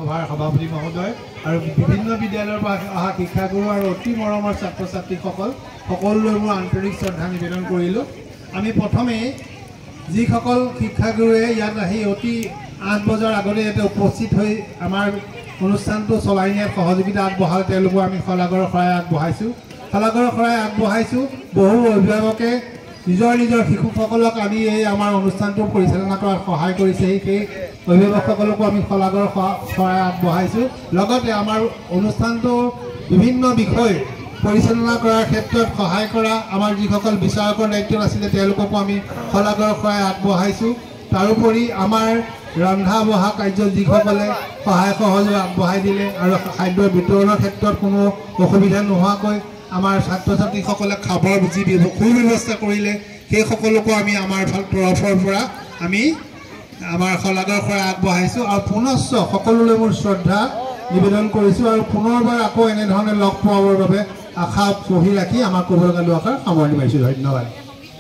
সভাৰ সভাপতি মহোদয় আৰু বিভিন্ন বিদ্যালয়ৰ পৰা অহা শিক্ষাগুৰু আৰু অতি মৰমৰ ছাত্ৰ ছাত্ৰীসকল সকলোলৈ মোৰ আন্তৰিক শ্ৰদ্ধা নিবেদন কৰিলোঁ। আমি প্ৰথমে যিসকল শিক্ষাগুৰুৱে ইয়াত আহি অতি 8 বজাৰ আগতে ইয়াতে উপস্থিত হৈ আমাৰ অনুষ্ঠানটো চলাই নিয়াত সহযোগিতা আগবঢ়ালে তেওঁলোকক আমি শলাগৰ শৰাই আগবঢ়াইছোঁ। বহু অভিভাৱকে নিজৰ শিশুসকলক আমি এই আমাৰ অনুষ্ঠানটো পৰিচালনা কৰাত সহায় কৰিছে। সেই অভিভাৱকসকলকো আমি শলাগৰ শৰাই আগবঢ়াইছোঁ। লগতে আমাৰ অনুষ্ঠানটো বিভিন্ন বিষয় পৰিচালনা কৰাৰ ক্ষেত্ৰত সহায় কৰা আমাৰ যিসকল বিচাৰকৰ দায়িত্বত আছিলে তেওঁলোককো আমি শলাগৰ শৰাই আগবঢ়াইছোঁ। তাৰোপৰি আমাৰ ৰন্ধা বঢ়া কাৰ্যত যিসকলে সহায় সহযোগ আগবঢ়াই দিলে আৰু খাদ্যৰ বিতৰণৰ ক্ষেত্ৰত কোনো অসুবিধা নোহোৱাকৈ আমাৰ ছাত্ৰ ছাত্ৰীসকলে খাবৰ যি সুব্যৱস্থা কৰিলে সেই সকলোকো আমি আমাৰ তৰফৰ পৰা আমি আমাৰ শলাগৰ শৰাই আগবঢ়াইছোঁ আৰু পুনশ্চ সকলোলৈ মোৰ শ্ৰদ্ধা নিবেদন কৰিছোঁ আৰু পুনৰবাৰ আকৌ এনেধৰণে লগ পোৱাৰ বাবে আশা পঢ়ি ৰাখি আমাৰ ক'ব লগা দুআষাৰ সামৰণি মাৰিছোঁ। ধন্যবাদ।